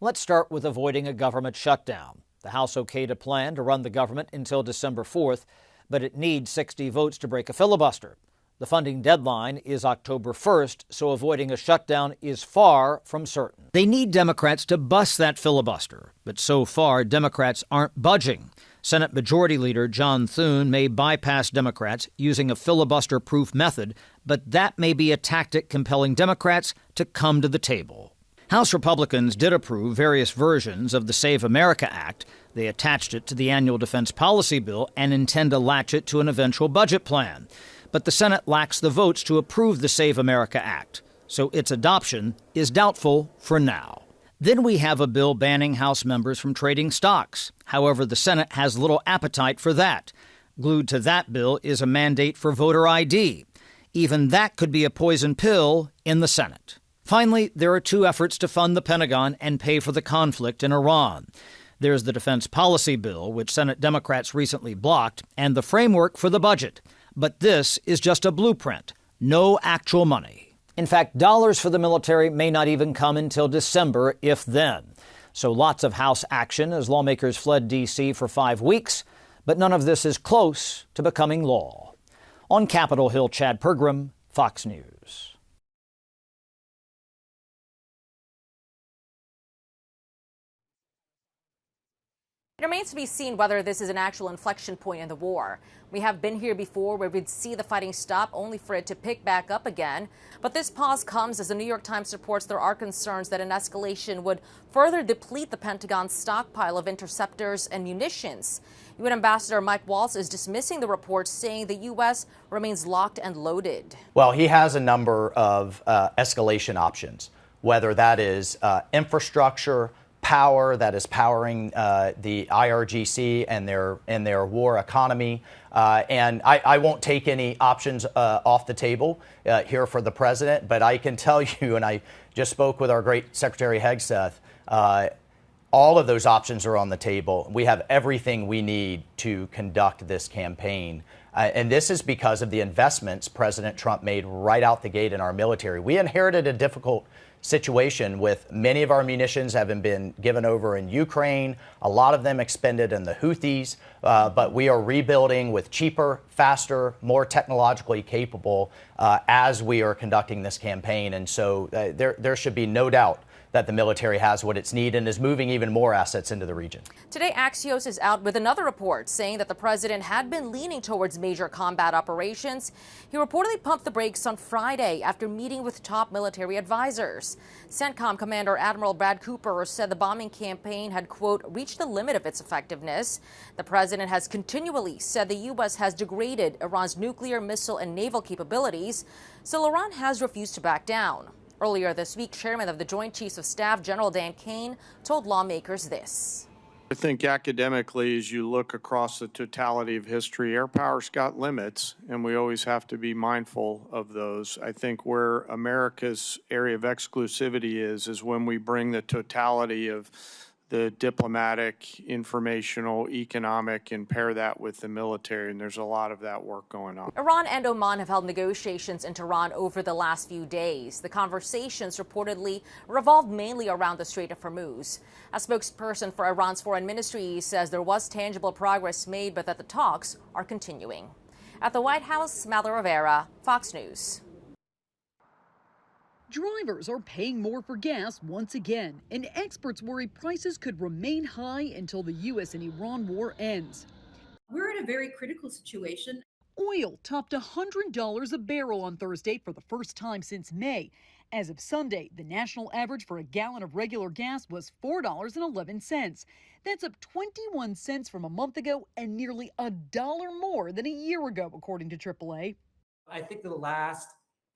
Let's start with avoiding a government shutdown. The House okayed a plan to run the government until December 4th, but it needs 60 votes to break a filibuster. The funding deadline is October 1st, so avoiding a shutdown is far from certain. They need Democrats to bust that filibuster, but so far Democrats aren't budging. Senate Majority Leader John Thune may bypass Democrats using a filibuster-proof method, but that may be a tactic compelling Democrats to come to the table. House Republicans did approve various versions of the Save America Act. They attached it to the annual defense policy bill and intend to latch it to an eventual budget plan. But the Senate lacks the votes to approve the Save America Act, so its adoption is doubtful for now. Then we have a bill banning House members from trading stocks. However, the Senate has little appetite for that. Glued to that bill is a mandate for voter ID. Even that could be a poison pill in the Senate. Finally, there are two efforts to fund the Pentagon and pay for the conflict in Iran. There's the defense policy bill, which Senate Democrats recently blocked, and the framework for the budget. But this is just a blueprint, no actual money. In fact, dollars for the military may not even come until December, if then. So lots of House action as lawmakers fled D.C. for 5 weeks, but none of this is close to becoming law. On Capitol Hill, Chad Pergram, Fox News. It remains to be seen whether this is an actual inflection point in the war. We have been here before where we'd see the fighting stop only for it to pick back up again. But this pause comes as the New York Times reports there are concerns that an escalation would further deplete the Pentagon's stockpile of interceptors and munitions. UN Ambassador Mike Waltz is dismissing the reports, saying the U.S. remains locked and loaded. Well, he has a number of escalation options, whether that is infrastructure, power that is powering the IRGC and their war economy. And I won't take any options off the table here for the president, but I can tell you, and I just spoke with our great Secretary Hegseth, all of those options are on the table. We have everything we need to conduct this campaign. And this is because of the investments President Trump made right out the gate in our military. We inherited a difficult situation with many of our munitions having been given over in Ukraine, a lot of them expended in the Houthis, but we are rebuilding with cheaper, faster, more technologically capable as we are conducting this campaign. And so there should be no doubt that the military has what it's needed and is moving even more assets into the region. Today, Axios is out with another report saying that the president had been leaning towards major combat operations. He reportedly pumped the brakes on Friday after meeting with top military advisors. CENTCOM Commander Admiral Brad Cooper said the bombing campaign had, quote, reached the limit of its effectiveness. The president has continually said the U.S. has degraded Iran's nuclear, missile, and naval capabilities, so Iran has refused to back down. Earlier this week, Chairman of the Joint Chiefs of Staff, General Dan Kane, told lawmakers this. I think academically, as you look across the totality of history, air power's got limits, and we always have to be mindful of those. I think where America's area of exclusivity is when we bring the totality of the diplomatic, informational, economic, and pair that with the military, and there's a lot of that work going on. Iran and Oman have held negotiations in Tehran over the last few days. The conversations reportedly revolved mainly around the Strait of Hormuz. A spokesperson for Iran's foreign ministry says there was tangible progress made, but that the talks are continuing. At the White House, Mallory Rivera, Fox News. Drivers are paying more for gas once again, and experts worry prices could remain high until the U.S. and Iran war ends. We're in a very critical situation. Oil topped $100 a barrel on Thursday for the first time since May. As of Sunday, the national average for a gallon of regular gas was $4.11. That's up 21 cents from a month ago and nearly $1 more than a year ago, according to AAA. I think the last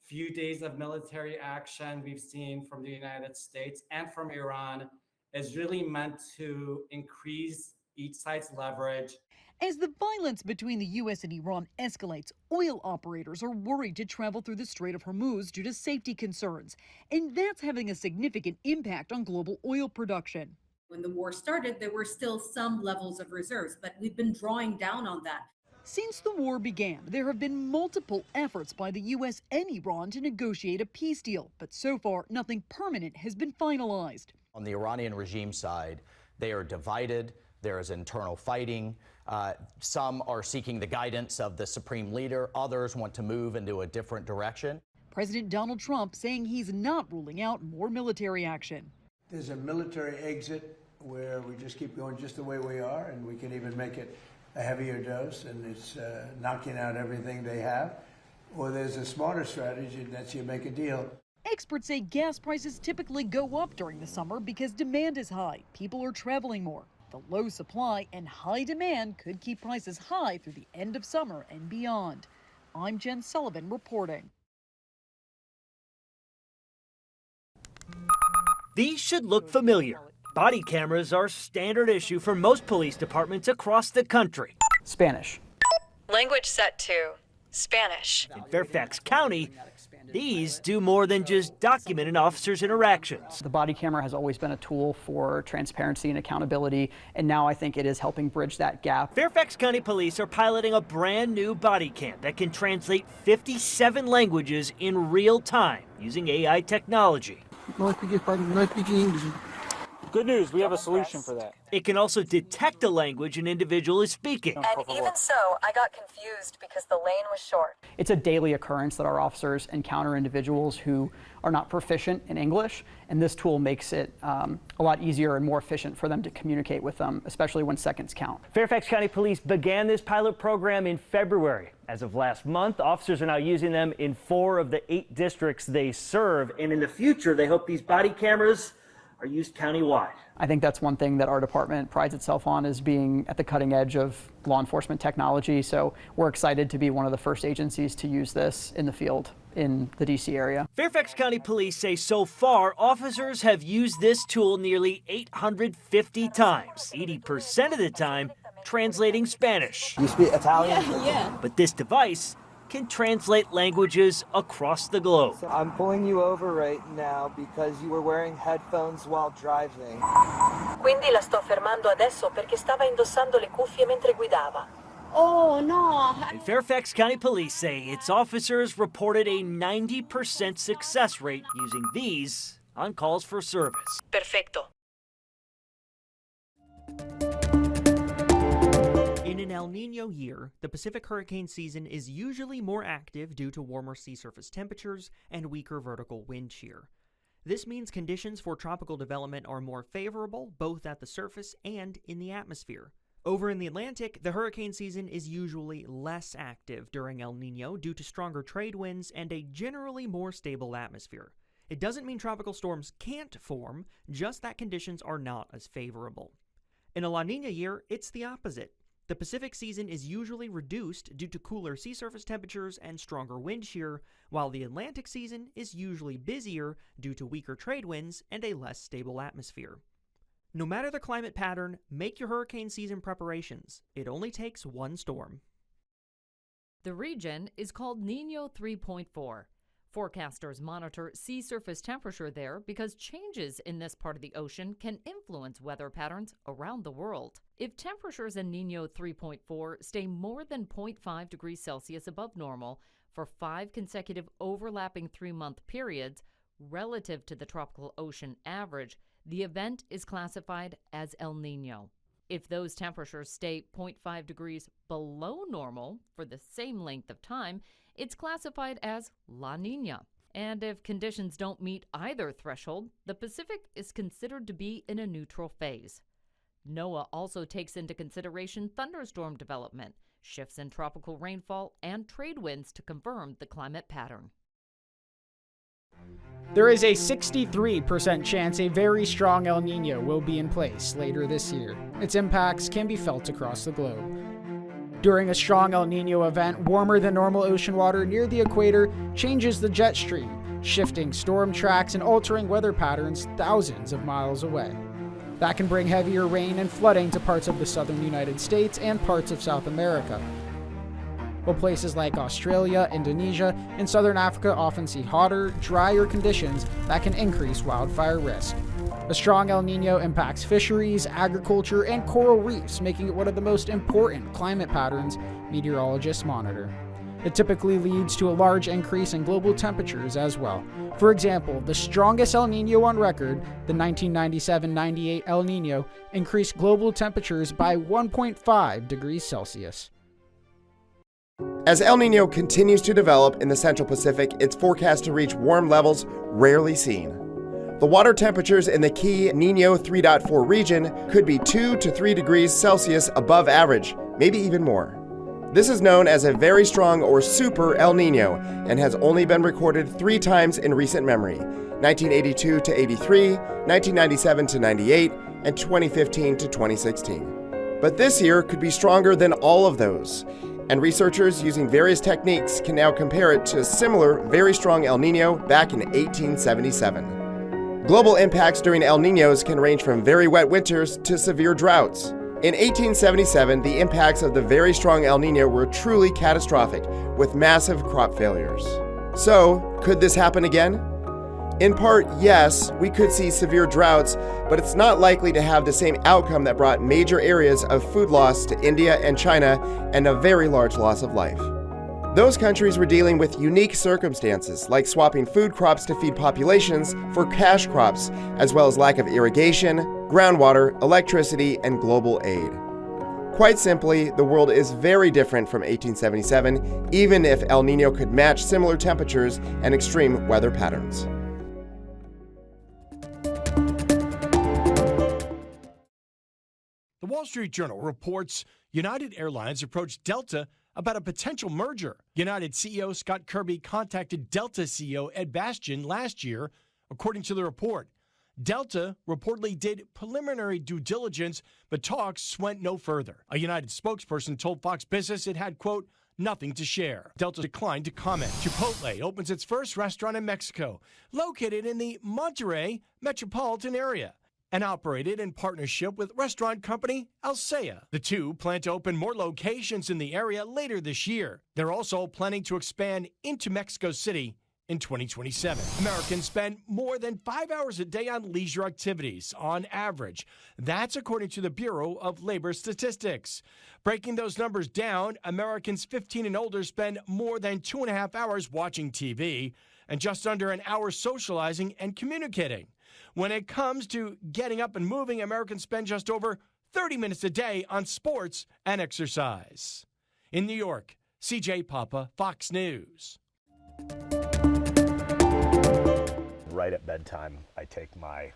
few days of military action we've seen from the United States and from Iran is really meant to increase each side's leverage. As the violence between the U.S. and Iran escalates, oil operators are worried to travel through the Strait of Hormuz due to safety concerns, and that's having a significant impact on global oil production. When the war started, there were still some levels of reserves, but we've been drawing down on that. Since the war began, there have been multiple efforts by the U.S. and Iran to negotiate a peace deal, but so far nothing permanent has been finalized. On the Iranian regime side, they are divided. There is internal fighting. Some are seeking the guidance of the supreme leader. Others want to move into a different direction. President Donald Trump saying he's not ruling out more military action. There's a military exit where we just keep going just the way we are, and we can even make it a heavier dose, and it's knocking out everything they have. Or there's a smarter strategy, and that's you make a deal. Experts say gas prices typically go up during the summer because demand is high. People are traveling more. The low supply and high demand could keep prices high through the end of summer and beyond. I'm Jen Sullivan reporting. These should look familiar. Body cameras are standard issue for most police departments across the country. Spanish. Language set to Spanish. In Fairfax County, these do more than just document an officer's interactions. The body camera has always been a tool for transparency and accountability, and now I think it is helping bridge that gap. Fairfax County Police are piloting a brand new body cam that can translate 57 languages in real time using AI technology. No speak English. Good news, we have a solution for that. It can also detect the language an individual is speaking. And even so, I got confused because the lane was short. It's a daily occurrence that our officers encounter individuals who are not proficient in English, and this tool makes it a lot easier and more efficient for them to communicate with them, especially when seconds count. Fairfax County Police began this pilot program in February. As of last month, officers are now using them in 4 of the 8 districts they serve, and in the future, they hope these body cameras are used countywide. I think that's one thing that our department prides itself on, is being at the cutting edge of law enforcement technology. So we're excited to be one of the first agencies to use this in the field in the D.C. area. Fairfax County Police say so far, officers have used this tool nearly 850 times, 80% of the time translating Spanish. You speak Italian? Yeah. But this device can translate languages across the globe. So I'm pulling you over right now because you were wearing headphones while driving. Quindi la sto fermando adesso perché stava indossando le cuffie mentre guidava. Oh, no. And Fairfax County Police say its officers reported a 90% success rate using these on calls for service. Perfecto. In an El Niño year, the Pacific hurricane season is usually more active due to warmer sea surface temperatures and weaker vertical wind shear. This means conditions for tropical development are more favorable both at the surface and in the atmosphere. Over in the Atlantic, the hurricane season is usually less active during El Niño due to stronger trade winds and a generally more stable atmosphere. It doesn't mean tropical storms can't form, just that conditions are not as favorable. In a La Niña year, it's the opposite. The Pacific season is usually reduced due to cooler sea surface temperatures and stronger wind shear, while the Atlantic season is usually busier due to weaker trade winds and a less stable atmosphere. No matter the climate pattern, make your hurricane season preparations. It only takes one storm. The region is called Niño 3.4. Forecasters monitor sea surface temperature there because changes in this part of the ocean can influence weather patterns around the world. If temperatures in Niño 3.4 stay more than 0.5 degrees Celsius above normal for 5 consecutive overlapping 3-month periods relative to the tropical ocean average, the event is classified as El Niño. If those temperatures stay 0.5 degrees below normal for the same length of time, it's classified as La Niña. And if conditions don't meet either threshold, the Pacific is considered to be in a neutral phase. NOAA also takes into consideration thunderstorm development, shifts in tropical rainfall, and trade winds to confirm the climate pattern. There is a 63% chance a very strong El Niño will be in place later this year. Its impacts can be felt across the globe. During a strong El Niño event, warmer than normal ocean water near the equator changes the jet stream, shifting storm tracks and altering weather patterns thousands of miles away. That can bring heavier rain and flooding to parts of the southern United States and parts of South America. While places like Australia, Indonesia, and southern Africa often see hotter, drier conditions that can increase wildfire risk. A strong El Niño impacts fisheries, agriculture, and coral reefs, making it one of the most important climate patterns meteorologists monitor. It typically leads to a large increase in global temperatures as well. For example, the strongest El Niño on record, the 1997-98 El Niño, increased global temperatures by 1.5 degrees Celsius. As El Niño continues to develop in the Central Pacific, it's forecast to reach warm levels rarely seen. The water temperatures in the key Niño 3.4 region could be 2 to 3 degrees Celsius above average, maybe even more. This is known as a very strong or super El Niño and has only been recorded 3 times in recent memory: 1982 to 83, 1997 to 98, and 2015 to 2016. But this year could be stronger than all of those, and researchers using various techniques can now compare it to a similar, very strong El Niño back in 1877. Global impacts during El Niños can range from very wet winters to severe droughts. In 1877, the impacts of the very strong El Niño were truly catastrophic, with massive crop failures. So, could this happen again? In part, yes, we could see severe droughts, but it's not likely to have the same outcome that brought major areas of food loss to India and China and a very large loss of life. Those countries were dealing with unique circumstances, like swapping food crops to feed populations for cash crops, as well as lack of irrigation, groundwater, electricity, and global aid. Quite simply, the world is very different from 1877, even if El Niño could match similar temperatures and extreme weather patterns. The Wall Street Journal reports United Airlines approached Delta about a potential merger. United CEO Scott Kirby contacted Delta CEO Ed Bastian last year, according to the report. Delta reportedly did preliminary due diligence, but talks went no further. A United spokesperson told Fox Business it had, quote, nothing to share. Delta declined to comment. Chipotle opens its first restaurant in Mexico, located in the Monterrey metropolitan area, and operated in partnership with restaurant company Alsea. The two plan to open more locations in the area later this year. They're also planning to expand into Mexico City in 2027. Americans spend more than 5 hours a day on leisure activities on average. That's according to the Bureau of Labor Statistics. Breaking those numbers down, Americans 15 and older spend more than 2.5 hours watching TV and just under an hour socializing and communicating. When it comes to getting up and moving, Americans spend just over 30 minutes a day on sports and exercise. In New York, CJ Papa, Fox News. Right at bedtime, I take my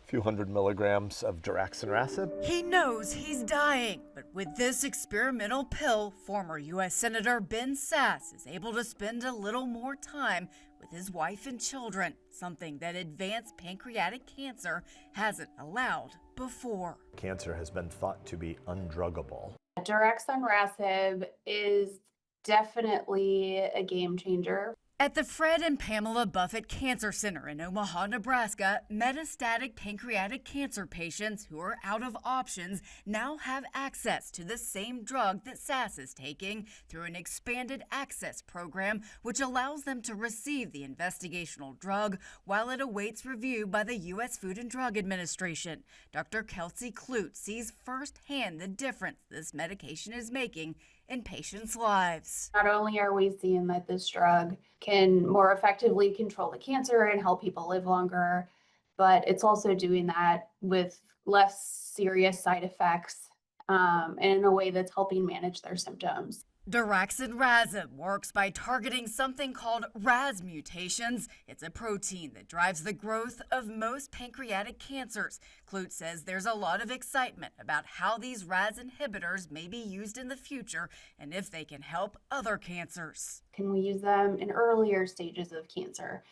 few hundred milligrams of daraxonrasib. He knows he's dying, but with this experimental pill, former U.S. Senator Ben Sasse is able to spend a little more time with his wife and children, something that advanced pancreatic cancer hasn't allowed before. Cancer has been thought to be undruggable. Daraxonrasib is definitely a game changer. At the Fred and Pamela Buffett Cancer Center in Omaha, Nebraska, metastatic pancreatic cancer patients who are out of options now have access to the same drug that Sasse is taking through an expanded access program, which allows them to receive the investigational drug while it awaits review by the U.S. Food and Drug Administration. Dr. Kelsey Clute sees firsthand the difference this medication is making in patients' lives. Not only are we seeing that this drug can more effectively control the cancer and help people live longer, but it's also doing that with less serious side effects and in a way that's helping manage their symptoms. Daraxonrasib works by targeting something called RAS mutations. It's a protein that drives the growth of most pancreatic cancers. Clute says there's a lot of excitement about how these RAS inhibitors may be used in the future and if they can help other cancers. Can we use them in earlier stages of cancer?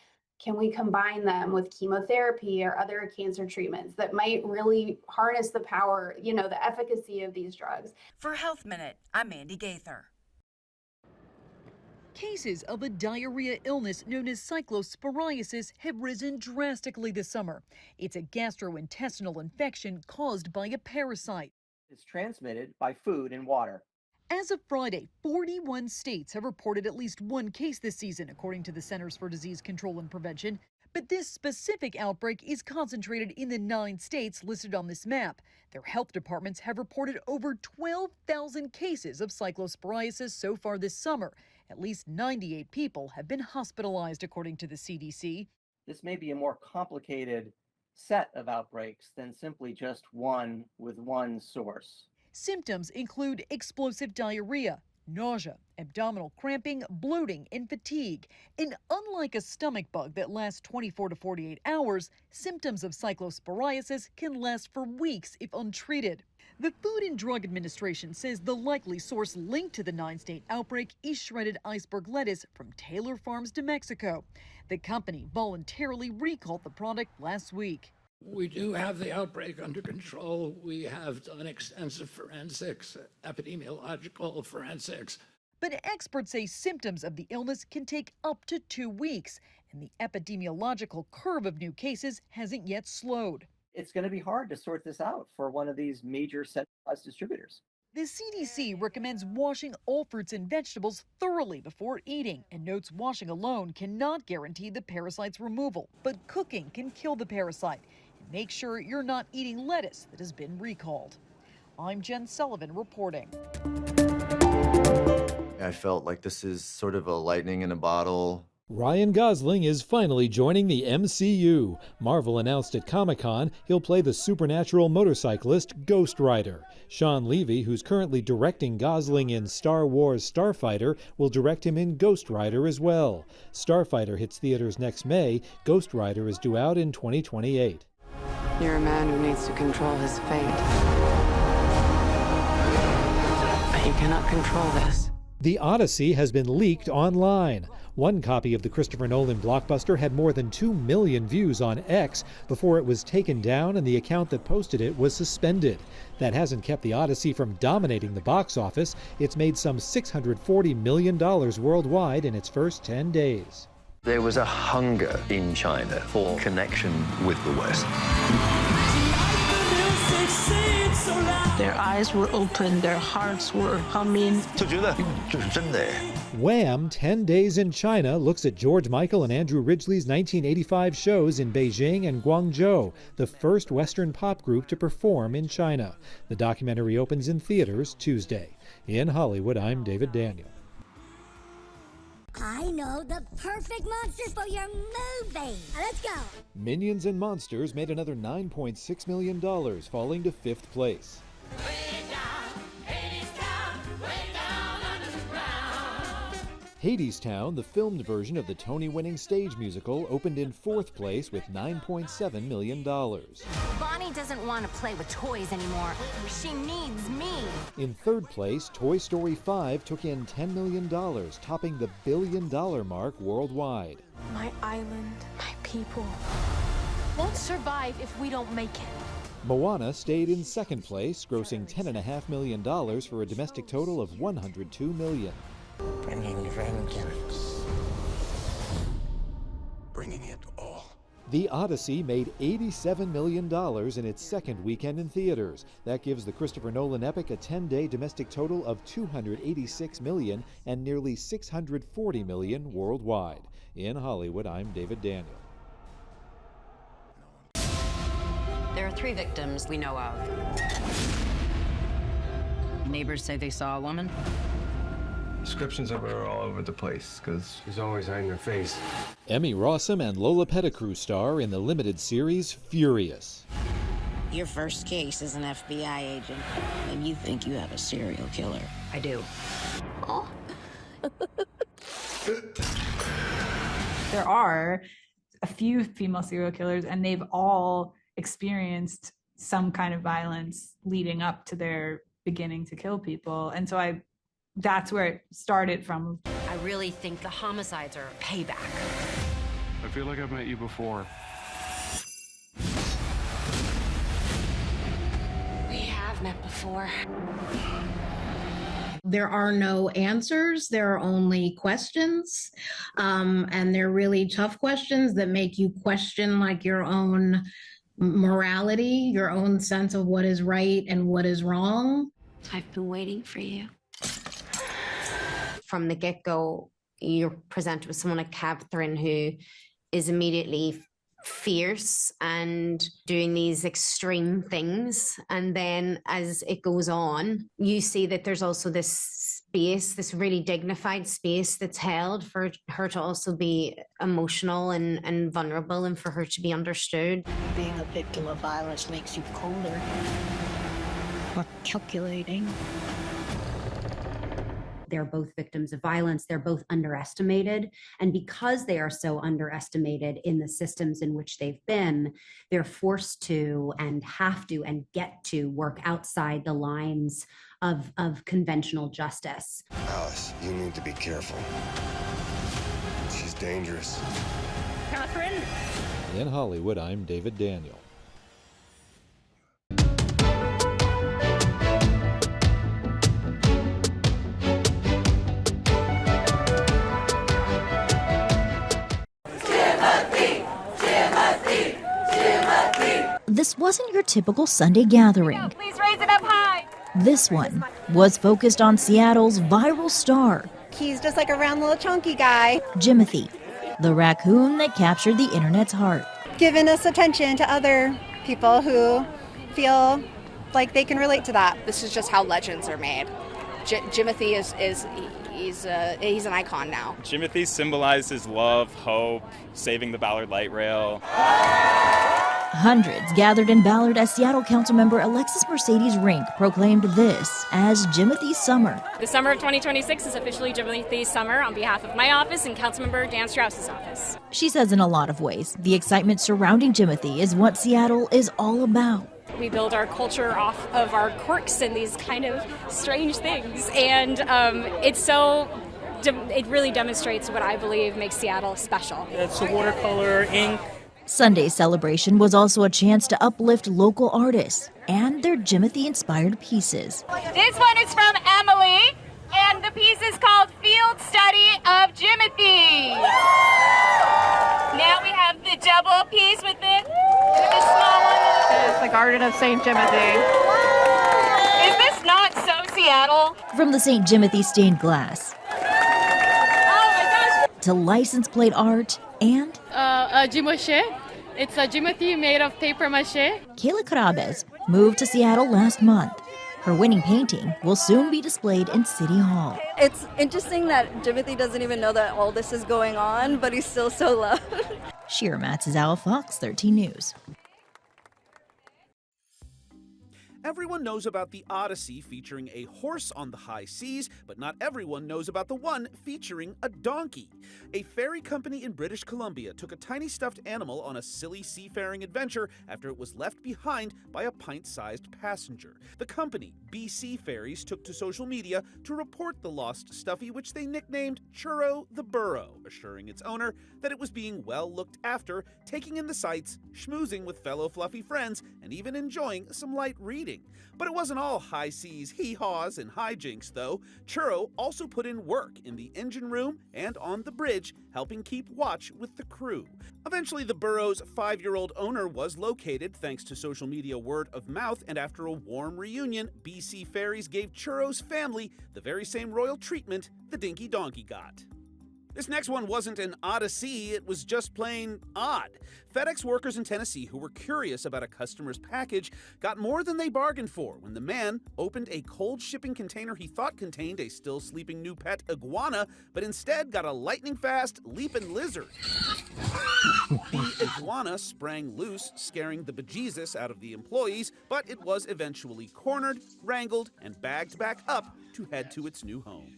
Can we combine them with chemotherapy or other cancer treatments that might really harness the power, the efficacy of these drugs? For Health Minute, I'm Mandy Gaither. Cases of a diarrhea illness known as Cyclosporiasis have risen drastically this summer. It's a gastrointestinal infection caused by a parasite. It's transmitted by food and water. As of Friday, 41 states have reported at least one case this season, according to the Centers for Disease Control and Prevention. But this specific outbreak is concentrated in the 9 states listed on this map. Their health departments have reported over 12,000 cases of cyclosporiasis so far this summer. At least 98 people have been hospitalized, according to the CDC. This may be a more complicated set of outbreaks than simply just one with one source. Symptoms include explosive diarrhea, nausea, abdominal cramping, bloating, and fatigue. And unlike a stomach bug that lasts 24 to 48 hours, symptoms of cyclosporiasis can last for weeks if untreated. The Food and Drug Administration says the likely source linked to the 9-state outbreak is shredded iceberg lettuce from Taylor Farms to Mexico. The company voluntarily recalled the product last week. We do have the outbreak under control. We have done extensive forensics, epidemiological forensics. But experts say symptoms of the illness can take up to 2 weeks, and the epidemiological curve of new cases hasn't yet slowed. It's going to be hard to sort this out for one of these major centralized distributors. The CDC recommends washing all fruits and vegetables thoroughly before eating and notes washing alone cannot guarantee the parasite's removal, but cooking can kill the parasite. And make sure you're not eating lettuce that has been recalled. I'm Jen Sullivan reporting. I felt like this is sort of a lightning in a bottle. Ryan Gosling is finally joining the MCU. Marvel announced at Comic-Con he'll play the supernatural motorcyclist Ghost Rider. Sean Levy, who's currently directing Gosling in Star Wars Starfighter, will direct him in Ghost Rider as well. Starfighter hits theaters next May. Ghost Rider is due out in 2028. You're a man who needs to control his fate. But you cannot control this. The Odyssey has been leaked online. One copy of the Christopher Nolan blockbuster had more than 2 million views on X before it was taken down and the account that posted it was suspended. That hasn't kept the Odyssey from dominating the box office. It's made some $640 million worldwide in its first 10 days. There was a hunger in China for connection with the West. Their eyes were open, their hearts were humming. Wham! 10 Days in China looks at George Michael and Andrew Ridgeley's 1985 shows in Beijing and Guangzhou, the first Western pop group to perform in China. The documentary opens in theaters Tuesday. In Hollywood, I'm David Daniel. I know the perfect monster for your movie. Let's go. Minions and Monsters made another $9.6 million, falling to 5th place. Hadestown, the filmed version of the Tony-winning stage musical, opened in 4th place with $9.7 million. Bonnie doesn't want to play with toys anymore. She needs me. In 3rd place, Toy Story 5 took in $10 million, topping the billion-dollar mark worldwide. My island, my people won't survive if we don't make it. Moana stayed in 2nd place, grossing $10.5 million for a domestic total of $102 million. Bringing vengeance. Bringing it all. The Odyssey made $87 million in its second weekend in theaters. That gives the Christopher Nolan epic a 10-day domestic total of $286 million and nearly $640 million worldwide. In Hollywood, I'm David Daniel. There are 3 victims we know of. Neighbors say they saw a woman. Descriptions of her are all over the place because she's always hiding her face. Emmy Rossum and Lola Pettigrew star in the limited series Furious. Your first case as an FBI agent, and you think you have a serial killer. I do. Oh. There are a few female serial killers, and they've all experienced some kind of violence leading up to their beginning to kill people. And so that's where it started from. I really think the homicides are payback. I feel like I've met you before. We have met before. There are no answers. There are only questions. And they're really tough questions that make you question like your own morality, your own sense of what is right and what is wrong. I've been waiting for you. From the get-go, you're presented with someone like Catherine who is immediately fierce and doing these extreme things. And then as it goes on, you see that there's also this space, this really dignified space that's held for her to also be emotional and vulnerable, and for her to be understood. Being a victim of violence makes you colder, more calculating. They're both victims of violence. They're both underestimated. And because they are so underestimated in the systems in which they've been, they're forced to and have to and get to work outside the lines of conventional justice. Alice, you need to be careful. She's dangerous. Catherine? In Hollywood, I'm David Daniel. This wasn't your typical Sunday gathering. Please raise it up high. This one was focused on Seattle's viral star. He's just like a round little chunky guy. Jimothy, the raccoon that captured the internet's heart. Giving us attention to other people who feel like they can relate to that. This is just how legends are made. Jimothy he's an icon now. Jimothy symbolizes love, hope, saving the Ballard Light Rail. Hundreds gathered in Ballard as Seattle Councilmember Alexis Mercedes Rink proclaimed this as Jimothy's Summer. The summer of 2026 is officially Jimothy's Summer on behalf of my office and Councilmember Dan Strauss's office. She says in a lot of ways, the excitement surrounding Jimothy is what Seattle is all about. We build our culture off of our quirks and these kind of strange things, and it really demonstrates what I believe makes Seattle special. It's a watercolor, ink. Sunday's celebration was also a chance to uplift local artists and their Jimothy-inspired pieces. This one is from Emily, and the piece is called Field Study of Jimothy. Now we have the double piece with the small one. It's the Garden of St. Jimothy. Is this not so Seattle? From the St. Jimothy stained glass to license plate art and Jimoshe. It's a Jimothy made of paper mache. Kayla Carabez moved to Seattle last month. Her winning painting will soon be displayed in City Hall. It's interesting that Jimothy doesn't even know that all this is going on, but he's still so loved. Shira Matsuzawa, Fox 13 News. Everyone knows about the Odyssey featuring a horse on the high seas, but not everyone knows about the one featuring a donkey. A ferry company in British Columbia took a tiny stuffed animal on a silly seafaring adventure after it was left behind by a pint-sized passenger. The company, BC Ferries, took to social media to report the lost stuffy, which they nicknamed Churro the Burro, assuring its owner that it was being well looked after, taking in the sights, schmoozing with fellow fluffy friends, and even enjoying some light reading. But it wasn't all high seas, hee-haws, and hijinks, though. Churro also put in work in the engine room and on the bridge, helping keep watch with the crew. Eventually, the Burro's 5-year-old owner was located thanks to social media word of mouth, and after a warm reunion, BC Ferries gave Churro's family the very same royal treatment the Dinky Donkey got. This next one wasn't an odyssey, it was just plain odd. FedEx workers in Tennessee who were curious about a customer's package got more than they bargained for when the man opened a cold shipping container he thought contained a still sleeping new pet iguana, but instead got a lightning-fast leaping lizard. The iguana sprang loose, scaring the bejesus out of the employees, but it was eventually cornered, wrangled, and bagged back up to head to its new home.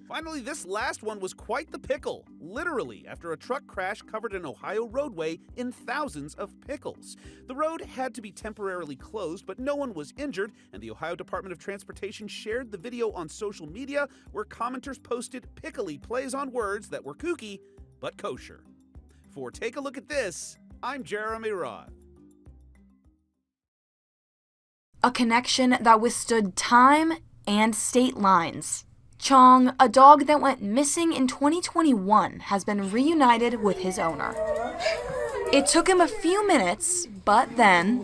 Finally, this last one was quite the pickle, literally, after a truck crash covered an Ohio roadway in thousands of pickles. The road had to be temporarily closed, but no one was injured, and the Ohio Department of Transportation shared the video on social media where commenters posted pickly plays on words that were kooky, but kosher. For Take a Look at This, I'm Jeremy Roth. A connection that withstood time and state lines. Chong, a dog that went missing in 2021, has been reunited with his owner. It took him a few minutes, but then...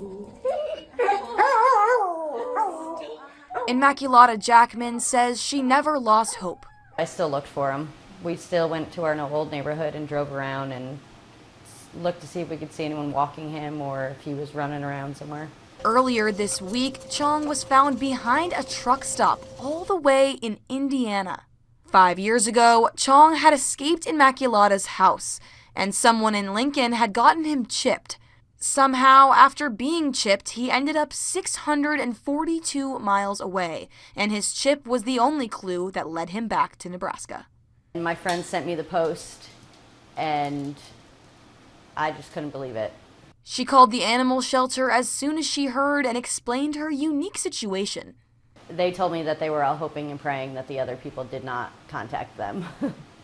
Immaculata Jackman says she never lost hope. I still looked for him. We still went to our old neighborhood and drove around and look to see if we could see anyone walking him or if he was running around somewhere. Earlier this week, Chong was found behind a truck stop all the way in Indiana. 5 years ago, Chong had escaped Immaculata's house, and someone in Lincoln had gotten him chipped. Somehow, after being chipped, he ended up 642 miles away, and his chip was the only clue that led him back to Nebraska. And my friend sent me the post, and I just couldn't believe it. She called the animal shelter as soon as she heard and explained her unique situation. They told me that they were all hoping and praying that the other people did not contact them.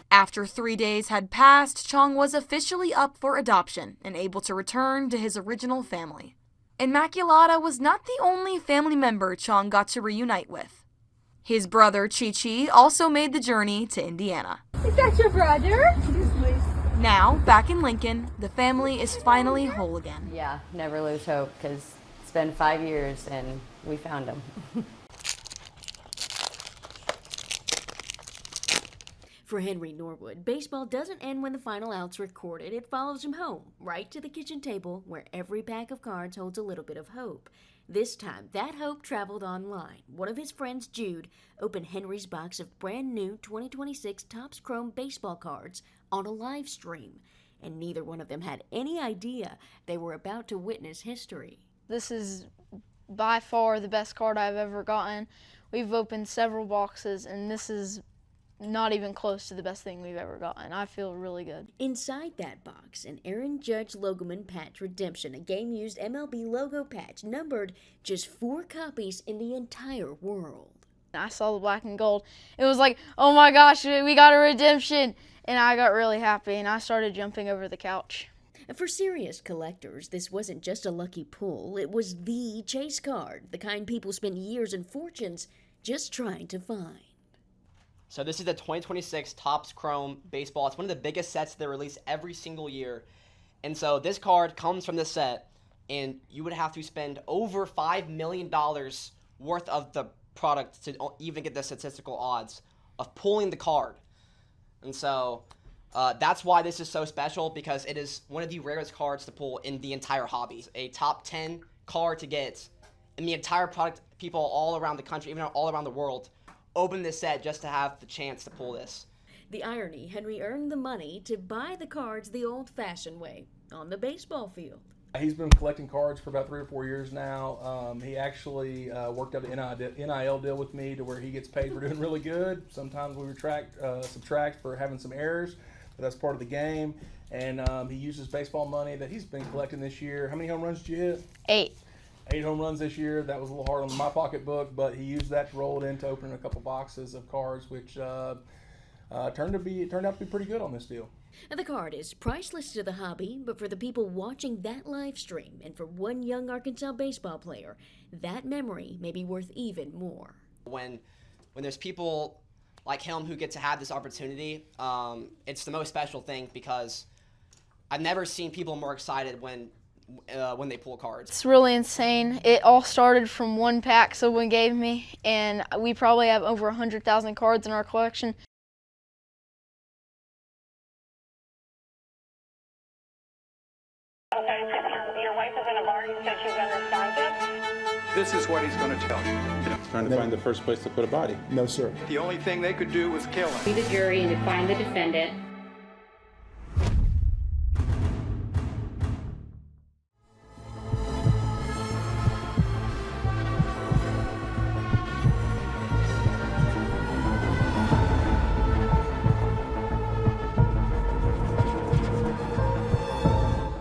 After 3 days had passed, Chong was officially up for adoption and able to return to his original family. Immaculata was not the only family member Chong got to reunite with. His brother, Chi-Chi, also made the journey to Indiana. Is that your brother? Now, back in Lincoln, the family is finally whole again. Yeah, never lose hope, because it's been 5 years and we found him. For Henry Norwood, baseball doesn't end when the final out's recorded. It follows him home, right to the kitchen table, where every pack of cards holds a little bit of hope. This time, that hope traveled online. One of his friends, Jude, opened Henry's box of brand new 2026 Topps Chrome baseball cards on a live stream, and neither one of them had any idea they were about to witness history. This is by far the best card I've ever gotten. We've opened several boxes, and this is not even close to the best thing we've ever gotten. I feel really good. Inside that box, an Aaron Judge Logoman Patch Redemption, a game-used MLB logo patch numbered just 4 copies in the entire world. I saw the black and gold. It was like, oh my gosh, we got a redemption. And I got really happy, and I started jumping over the couch. For serious collectors, this wasn't just a lucky pull. It was the chase card, the kind people spend years and fortunes just trying to find. So this is the 2026 Topps Chrome baseball. It's one of the biggest sets they release every single year. And so this card comes from this set, and you would have to spend over $5 million worth of the product to even get the statistical odds of pulling the card. And so that's why this is so special, because it is one of the rarest cards to pull in the entire hobby. A top 10 card to get in the entire product. People all around the country, even all around the world, open this set just to have the chance to pull this. The irony, Henry earned the money to buy the cards the old-fashioned way, on the baseball field. He's been collecting cards for about 3 or 4 years now. He actually worked out an NIL deal with me to where he gets paid for doing really good. Sometimes we subtract for having some errors, but that's part of the game. And he uses baseball money that he's been collecting this year. How many home runs did you hit? 8. 8 home runs this year. That was a little hard on my pocketbook, but he used that to roll it into opening a couple boxes of cards, which turned out to be pretty good on this deal. The card is priceless to the hobby, but for the people watching that live stream, and for one young Arkansas baseball player, that memory may be worth even more. When there's people like him who get to have this opportunity, it's the most special thing, because I've never seen people more excited when they pull cards. It's really insane. It all started from one pack someone gave me, and we probably have over 100,000 cards in our collection. Your wife is in a bar, you said she's unresponsive? This is what he's going to tell you. Trying to find the first place to put a body. No, sir. The only thing they could do was kill him. Be the jury and to find the defendant.